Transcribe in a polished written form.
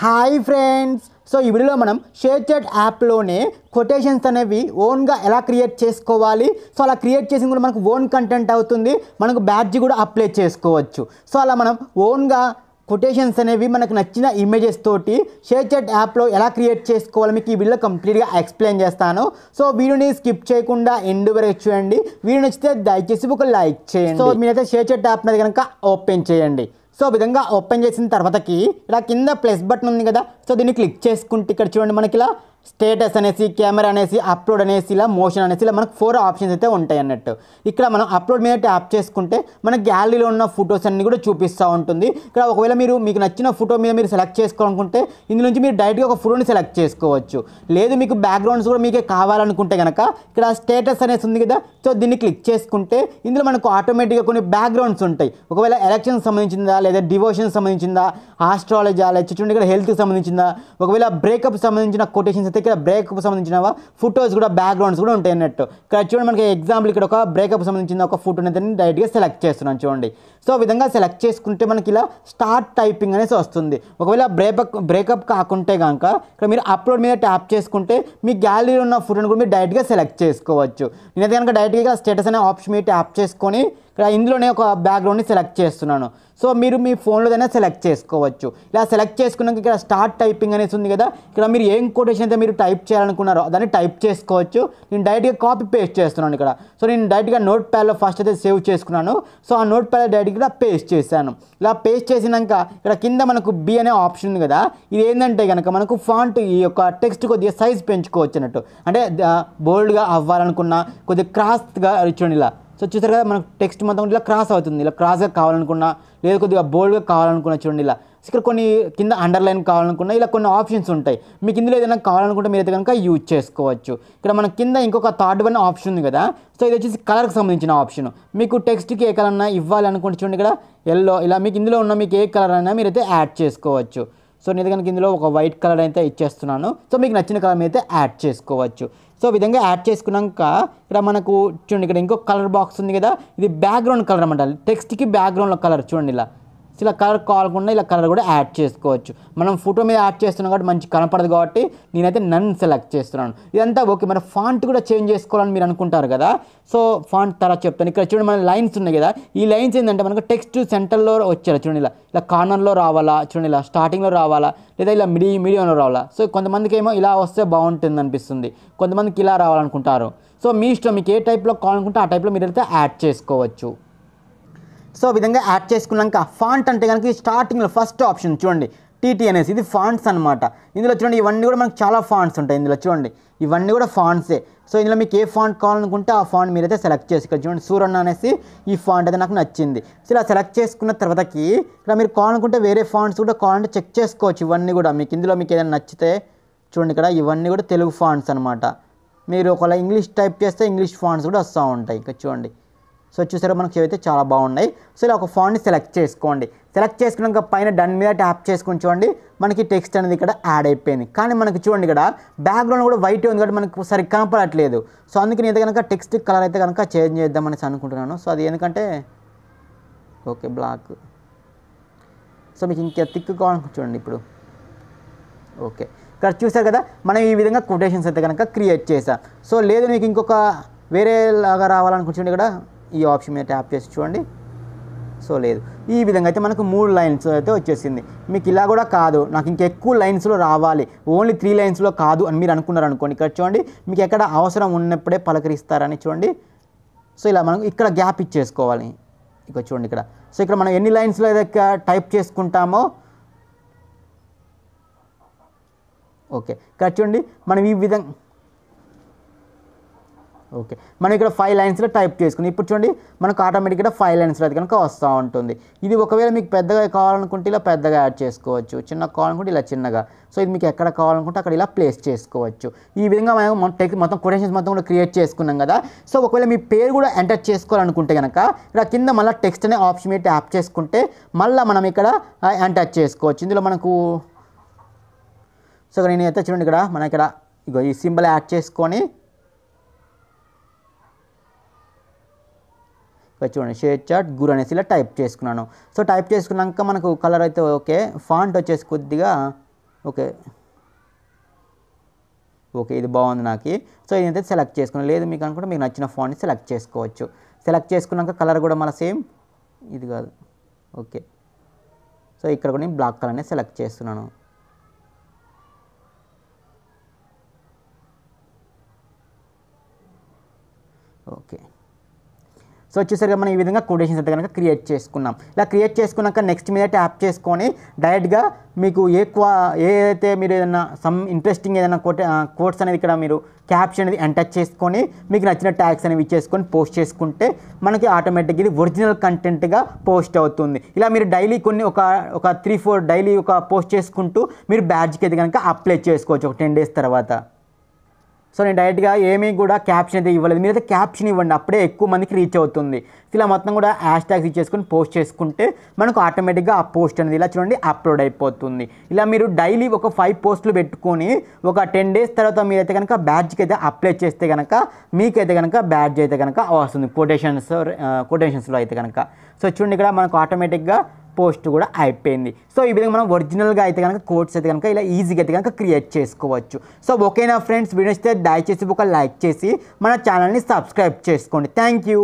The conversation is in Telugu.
హాయ్ ఫ్రెండ్స్, సో ఈ వీడియోలో మనం షేర్ చాట్ యాప్లోనే కొటేషన్స్ అనేవి ఓన్గా ఎలా క్రియేట్ చేసుకోవాలి. సో అలా క్రియేట్ చేసి కూడా మనకు ఓన్ కంటెంట్ అవుతుంది, మనకు బ్యాడ్జ్ కూడా అప్లై చేసుకోవచ్చు. సో అలా మనం ఓన్గా కొటేషన్స్ అనేవి మనకు నచ్చిన ఇమేజెస్ తోటి షేర్ చాట్ యాప్లో ఎలా క్రియేట్ చేసుకోవాలి మీకు ఈ వీడియోలో కంప్లీట్గా ఎక్స్ప్లెయిన్ చేస్తాను. సో వీడియోని స్కిప్ చేయకుండా ఎండ్ వరకు చూడండి. వీడియో నచ్చితే దయచేసి ఒక లైక్ చేయండి. సో మీరైతే షేర్ చాట్ యాప్ మీద కనుక ఓపెన్ చేయండి. సో విధంగా ఓపెన్ చేసిన తర్వాతకి ఇలా కింద ప్లస్ బటన్ ఉంది కదా, సో దీన్ని క్లిక్ చేసుకుంటే ఇక్కడ చూడండి మనకి ఇలా స్టేటస్ అనేసి, కెమెరా అనేసి, అప్లోడ్ అనేసి, ఇలా మోషన్ అనేసి ఇలా మనకు 4 ఆప్షన్స్ అయితే ఉంటాయి అన్నట్టు. ఇక్కడ మనం అప్లోడ్ మీద ట్యాప్ చేసుకుంటే మన గ్యాలరీలో ఉన్న ఫొటోస్ అన్నీ కూడా చూపిస్తూ ఉంటుంది. ఇక్కడ ఒకవేళ మీకు నచ్చిన ఫోటో మీద మీరు సెలెక్ట్ చేసుకోవాలనుకుంటే ఇందులో నుంచి మీరు డైరెక్ట్గా ఒక ఫోటోని సెలెక్ట్ చేసుకోవచ్చు. లేదు మీకు బ్యాక్గ్రౌండ్స్ కూడా మీకే కావాలనుకుంటే కనుక ఇక్కడ స్టేటస్ అనేసి ఉంది కదా, సో దీన్ని క్లిక్ చేసుకుంటే ఇందులో మనకు ఆటోమేటిక్గా కొన్ని బ్యాక్గ్రౌండ్స్ ఉంటాయి. ఒకవేళ ఎలక్షన్కి సంబంధించిందా, లేదా డివోషన్కి సంబంధించిందా, ఆస్ట్రాలజీ, లేదా చూడండి ఇక్కడ హెల్త్కి సంబంధించిందా, ఒకవేళ బ్రేకప్ సంబంధించిన కొటేషన్స్ అయితే ఇక్కడ బ్రేకప్ సంబంధించిన ఫొటోస్ కూడా బ్యాక్గ్రౌండ్స్ కూడా ఉంటాయి అన్నట్టు. ఇక్కడ చూడండి మనకి ఎగ్జాంపుల్ ఇక్కడ ఒక బ్రేకప్ సంబంధించిన ఒక ఫోటోని అయితే డైరెక్ట్గా సెలెక్ట్ చేస్తున్నాను చూడండి. సో విధంగా సెలెక్ట్ చేసుకుంటే మనకి ఇలా స్టార్ట్ టైపింగ్ అనేసి వస్తుంది. ఒకవేళ బ్రేకప్ కాకుంటే కనుక ఇక్కడ మీరు అప్లోడ్ మీద ట్యాప్ చేసుకుంటే మీ గ్యాలరీలో ఉన్న ఫోటోని కూడా మీరు డైరెక్ట్గా సెలెక్ట్ చేసుకోవచ్చు. నేనైతే కనుక డైరెక్ట్గా స్టేటస్ అనే ఆప్షన్ మీద ట్యాప్ చేసుకొని ఇక్కడ ఇందులోనే ఒక బ్యాక్గ్రౌండ్ని సెలెక్ట్ చేస్తున్నాను. సో మీరు మీ ఫోన్లోదైనా సెలెక్ట్ చేసుకోవచ్చు. ఇలా సెలెక్ట్ చేసుకున్నాక ఇక్కడ స్టార్ట్ టైపింగ్ అనేసి ఉంది కదా, ఇక్కడ మీరు ఏం కొటేషన్ అయితే మీరు టైప్ చేయాలనుకున్నారో దాన్ని టైప్ చేసుకోవచ్చు. నేను డైరెక్ట్గా కాపీ పేస్ట్ చేస్తున్నాను ఇక్కడ. సో నేను డైరెక్ట్గా నోట్ ప్యాడ్లో ఫస్ట్ అయితే సేవ్ చేసుకున్నాను. సో ఆ నోట్ ప్యాడ్లో డైరెక్ట్గా పేస్ట్ చేశాను. ఇలా పేస్ట్ చేసినాక ఇక్కడ కింద మనకు బి అనే ఆప్షన్ ఉంది కదా, ఇది ఏంటంటే కనుక మనకు ఫాంట్ ఈ యొక్క టెక్స్ట్ కొద్దిగా సైజ్ పెంచుకోవచ్చు అన్నట్టు. అంటే బోల్డ్గా అవ్వాలనుకున్నా, కొద్దిగా క్రాస్గా చూడండి ఇలా. సో చూసారు కదా మనకు టెక్స్ట్ మొత్తం ఇలా క్రాస్ అవుతుంది. ఇలా క్రాస్గా కావాలనుకున్నా, లేదా కొద్దిగా బోల్డ్గా కావాలనుకున్నా చూడండి ఇలా. ఇక్కడ కొన్ని కింద అండర్లైన్ కావాలనుకున్నా ఇలా కొన్ని ఆప్షన్స్ ఉంటాయి. మీకు ఇందులో ఏదైనా కావాలనుకుంటే మీరైతే కనుక యూజ్ చేసుకోవచ్చు. ఇక్కడ మన కింద ఇంకొక థర్డ్ వన్ ఆప్షన్ ఉంది కదా, సో ఇది వచ్చేసి కలర్కి సంబంధించిన ఆప్షన్. మీకు టెక్స్ట్కి ఏ కలర్ అయినా ఇవ్వాలి అనుకుంటే చూడండి ఇక్కడ ఎల్లో, ఇలా మీకు ఇందులో ఉన్న మీకు ఏ కలర్ అయినా మీరైతే యాడ్ చేసుకోవచ్చు. సో నేను కనుక ఇందులో ఒక వైట్ కలర్ అయితే ఇచ్చేస్తున్నాను. సో మీకు నచ్చిన కలర్ మీద అయితే యాడ్ చేసుకోవచ్చు. సో విధంగా యాడ్ చేసుకున్నాక ఇక్కడ మనకు చూడండి ఇక్కడ ఇంకొక కలర్ బాక్స్ ఉంది కదా, ఇది బ్యాక్గ్రౌండ్ కలర్ అన్నమాట. టెక్స్ట్కి బ్యాక్గ్రౌండ్ కలర్ చూడండి ఇలా కలర్ కావాలకుండా ఇలా కలర్ కూడా యాడ్ చేసుకోవచ్చు. మనం ఫోటో మీద యాడ్ చేస్తున్నాం కాబట్టి మంచి కనపడదు కాబట్టి నేనైతే నన్ సెలెక్ట్ చేస్తున్నాను. ఇదంతా ఓకే. మరి ఫాంట్ కూడా చేంజ్ చేసుకోవాలని మీరు అనుకుంటారు కదా, సో ఫాంట్ తర్వాత చెప్తాను. ఇక్కడ చూడండి మన లైన్స్ ఉన్నాయి కదా, ఈ లైన్స్ ఏంటంటే మనకు టెక్స్ట్ సెంటర్లో వచ్చారు చూడండి ఇలా కార్నర్లో రావాలా, చూడండి ఇలా స్టార్టింగ్లో రావాలా, లేదా ఇలా మీడియంలో రావాలా. సో కొంతమందికి ఏమో ఇలా వస్తే బాగుంటుంది అనిపిస్తుంది, కొంతమందికి ఇలా రావాలనుకుంటారు. సో మీ ఇష్టం, మీకు ఏ టైప్లో కావాలనుకుంటే ఆ టైప్లో మీరైతే యాడ్ చేసుకోవచ్చు. సో విధంగా యాడ్ చేసుకున్నాక ఫాంట్ అంటే కనుక స్టార్టింగ్లో ఫస్ట్ ఆప్షన్ చూడండి టీటీ అనేసి, ఇది ఫాంట్స్ అనమాట. ఇందులో చూడండి ఇవన్నీ కూడా మనకు చాలా ఫాంట్స్ ఉంటాయి. ఇందులో చూడండి ఇవన్నీ కూడా ఫాంట్సే. సో ఇందులో మీకు ఏ ఫాంట్ కావాలనుకుంటే ఆ ఫాంట్ మీరైతే సెలెక్ట్ చేసి ఇక్కడ చూడండి సూరన్న అనేసి ఈ ఫాంట్ అయితే నాకు నచ్చింది. సో ఇలా సెలెక్ట్ చేసుకున్న తర్వాతకి ఇక్కడ మీరు కావాలనుకుంటే వేరే ఫాంట్స్ కూడా కావాలంటే చెక్ చేసుకోవచ్చు. ఇవన్నీ కూడా మీకు ఇందులో మీకు ఏదైనా నచ్చితే చూడండి ఇక్కడ ఇవన్నీ కూడా తెలుగు ఫాంట్స్ అనమాట. మీరు ఒకవేళ ఇంగ్లీష్ టైప్ చేస్తే ఇంగ్లీష్ ఫాంట్స్ కూడా వస్తూ ఉంటాయి. ఇక్కడ చూడండి, సో చూసారా మనకు అయితే చాలా బాగున్నాయి. సో ఇలా ఒక ఫాంట్ని సెలెక్ట్ చేసుకోండి. సెలెక్ట్ చేసుకున్నాక పైన డన్ మీద ట్యాప్ చేసుకుని చూడండి మనకి టెక్స్ట్ అనేది ఇక్కడ యాడ్ అయిపోయింది. కానీ మనకి చూడండి ఇక్కడ బ్యాక్గ్రౌండ్ కూడా వైట్ ఉంది కాబట్టి మనకు సరిగ్గా కనపడట్లేదు. సో అందుకని అయితే కనుక టెక్స్ట్ కలర్ అయితే కనుక చేంజ్ చేద్దామనేసి అనుకుంటున్నాను. సో అది ఎందుకంటే ఓకే బ్లాక్. సో మీకు ఇంకా థిక్ కావాలనుకుంటు చూడండి ఇప్పుడు ఓకే. ఇక్కడ చూసారు కదా మనం ఈ విధంగా కొటేషన్స్ అయితే కనుక క్రియేట్ చేసాం. సో లేదు మీకు ఇంకొక వేరే లాగా రావాలనుకుంటుంది ఇక్కడ ఈ ఆప్షన్ మీద ట్యాప్ చేసి చూడండి. సో లేదు, ఈ విధంగా అయితే మనకు 3 లైన్స్ అయితే వచ్చేసింది. మీకు ఇలా కూడా కాదు, నాకు ఇంకెక్కువ లైన్స్లో రావాలి, ఓన్లీ 3 లైన్స్లో కాదు అని మీరు అనుకున్నారు అనుకోండి, ఇక్కడ చూడండి మీకు ఎక్కడ అవసరం ఉన్నప్పుడే పలకరిస్తారని చూడండి. సో ఇలా మనం ఇక్కడ గ్యాప్ ఇచ్చేసుకోవాలి. ఇక్కడ చూడండి ఇక్కడ. సో ఇక్కడ మనం ఎన్ని లైన్స్లో అయితే టైప్ చేసుకుంటామో ఓకే. ఇక్కడ చూడండి మనం ఈ విధంగా ఓకే మనం ఇక్కడ 5 లైన్స్లో టైప్ చేసుకుని ఇప్పుడు చూడండి మనకు ఆటోమేటిక్గా 5 లైన్స్లో అయితే కనుక వస్తూ ఉంటుంది. ఇది ఒకవేళ మీకు పెద్దగా కావాలనుకుంటే ఇలా పెద్దగా యాడ్ చేసుకోవచ్చు, చిన్నగా కావాలనుకుంటే ఇలా చిన్నగా. సో ఇది మీకు ఎక్కడ కావాలనుకుంటే అక్కడ ఇలా ప్లేస్ చేసుకోవచ్చు. ఈ విధంగా మనం మొత్తం కొటేషన్స్ మొత్తం కూడా క్రియేట్ చేసుకున్నాం కదా. సో ఒకవేళ మీ పేరు కూడా ఎంటర్ చేసుకోవాలనుకుంటే కనుక ఇక్కడ కింద మళ్ళీ టెక్స్ట్ అనే ఆప్షన్ మీద ట్యాప్ చేసుకుంటే మళ్ళీ మనం ఇక్కడ ఎంటర్ చేసుకోవచ్చు. ఇందులో మనకు సో నేను అయితే చూడండి ఇక్కడ మన ఇక్కడ ఇగో ఈ సింబల్ యాడ్ చేసుకొని చూడండి షేర్ చాట్ గురు అనేసి ఇలా టైప్ చేసుకున్నాను. సో టైప్ చేసుకున్నాక మనకు కలర్ అయితే ఓకే. ఫాంట్ వచ్చేసి కొద్దిగా ఓకే ఓకే ఇది బాగుంది నాకు. సో ఇదైతే సెలెక్ట్ చేసుకున్నాను. లేదు మీకు అనుకుంటే మీకు నచ్చిన ఫాంట్ని సెలెక్ట్ చేసుకోవచ్చు. సెలెక్ట్ చేసుకున్నాక కలర్ కూడా మళ్ళీ సేమ్ ఇది కాదు. ఓకే సో ఇక్కడ కూడా నేను బ్లాక్ కలర్ని సెలెక్ట్ చేస్తున్నాను. ఓకే సో వచ్చేసరికి మనం ఈ విధంగా కొటేషన్స్ అయితే కనుక క్రియేట్ చేసుకున్నాం. ఇలా క్రియేట్ చేసుకున్నాక నెక్స్ట్ మీద ట్యాప్ చేసుకొని డైరెక్ట్గా మీకు ఏదైతే మీరు ఏదైనా సమ్ ఇంట్రెస్టింగ్ ఏదైనా కోట్స్ అనేది ఇక్కడ మీరు క్యాప్షన్ అనేది ఎంటర్ చేసుకొని మీకు నచ్చిన ట్యాగ్స్ అనేవి ఇచ్చేసుకొని పోస్ట్ చేసుకుంటే మనకి ఆటోమేటిక్గా ఇది ఒరిజినల్ కంటెంట్గా పోస్ట్ అవుతుంది. ఇలా మీరు డైలీ కొన్ని ఒక 3-4 డైలీ ఒక పోస్ట్ చేసుకుంటూ మీరు బ్యాడ్జ్కి అయితే కనుక అప్లై చేసుకోవచ్చు ఒక 10 days తర్వాత. సో నేను డైరెక్ట్గా ఏమీ కూడా క్యాప్షన్ అయితే ఇవ్వలేదు. మీరైతే క్యాప్షన్ ఇవ్వండి, అప్పుడే ఎక్కువ మందికి రీచ్ అవుతుంది. ఇలా మొత్తం కూడా హ్యాష్ ట్యాగ్స్ ఇచ్చేసుకొని పోస్ట్ చేసుకుంటే మనకు ఆటోమేటిక్గా ఆ పోస్ట్ అనేది ఇలా చూడండి అప్లోడ్ అయిపోతుంది. ఇలా మీరు డైలీ ఒక 5 పోస్టులు పెట్టుకొని ఒక 10 days తర్వాత మీరైతే కనుక బ్యాడ్జ్కి అయితే అప్లై చేస్తే కనుక మీకైతే కనుక బ్యాడ్జ్ అయితే కనుక వస్తుంది కొటేషన్స్లో అయితే కనుక. సో చూడండి ఇక్కడ మనకు ఆటోమేటిక్గా పోస్ట్ కూడా అయిపోయింది. సో ఈ విధంగా మనం ఒరిజినల్గా అయితే కనుక కోడ్స్ అయితే కనుక ఇలా ఈజీగా అయితే కనుక క్రియేట్ చేసుకోవచ్చు. సో ఓకేనా ఫ్రెండ్స్, వీడియో ఇస్తే దయచేసి ఒక లైక్ చేసి మన ఛానల్ని సబ్స్క్రైబ్ చేసుకోండి. Thank you.